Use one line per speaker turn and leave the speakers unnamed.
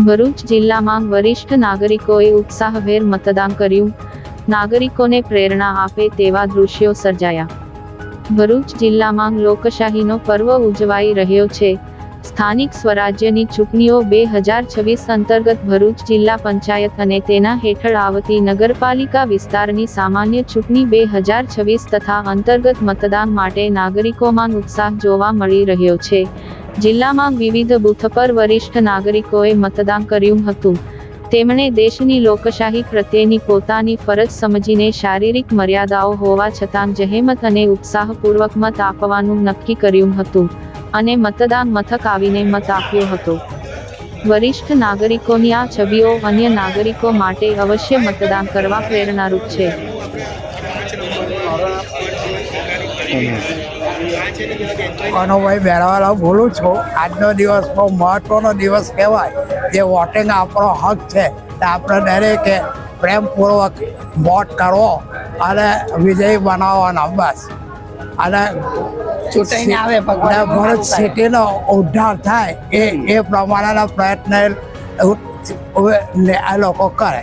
ભરૂચ જિલ્લામાં વરિષ્ઠ નાગરિકોએ ઉત્સાહભેર મતદાન કર્યું. નાગરિકોને પ્રેરણા આપે તેવા દૃશ્યો સર્જાયા. ભરૂચ જિલ્લામાં લોકશાહીનો પર્વ ઉજવાઈ રહ્યો છે. સ્થાનિક સ્વરાજ્યની ચૂંટણીઓ 2026 અંતર્ગત ભરૂચ જિલ્લા પંચાયત અને તેના હેઠળ આવતી નગરપાલિકા વિસ્તારની સામાન્ય ચૂંટણી 2026 તથા અંતર્ગત મતદાન માટે નાગરિકોમાં ઉત્સાહ જોવા મળી રહ્યો છે. જિલ્લામાં વિવિધ બૂથ પર વરિષ્ઠ નાગરિકોએ મતદાન કર્યું હતું. તેમણે દેશની લોકશાહી પ્રત્યેની પોતાની ફરજ સમજીને શારીરિક મર્યાદાઓ હોવા છતાં જહેમત અને ઉત્સાહપૂર્વક મત આપવાનું નક્કી કર્યું હતું અને મતદાન મથક આવીને મત આપ્યો હતો. વરિષ્ઠ નાગરિકોની આ છબીઓ અન્ય નાગરિકો માટે અવશ્ય મતદાન કરવા પ્રેરણારૂપ છે.
કનુભાઈ બેરાવાલા બોલું છું. આજનો દિવસ બહુ મહત્વનો દિવસ કહેવાય. જે વોટિંગ આપણો હક છે તે આપણે દરેકે પ્રેમપૂર્વક વોટ કરવો અને વિજયી બનાવવાનો બસ. અને
ચૂંટાઈને આવે
ભરૂચ સિટીનો ઉદ્ધાર થાય એ પ્રમાણેના પ્રયત્ન આ લોકો કરે.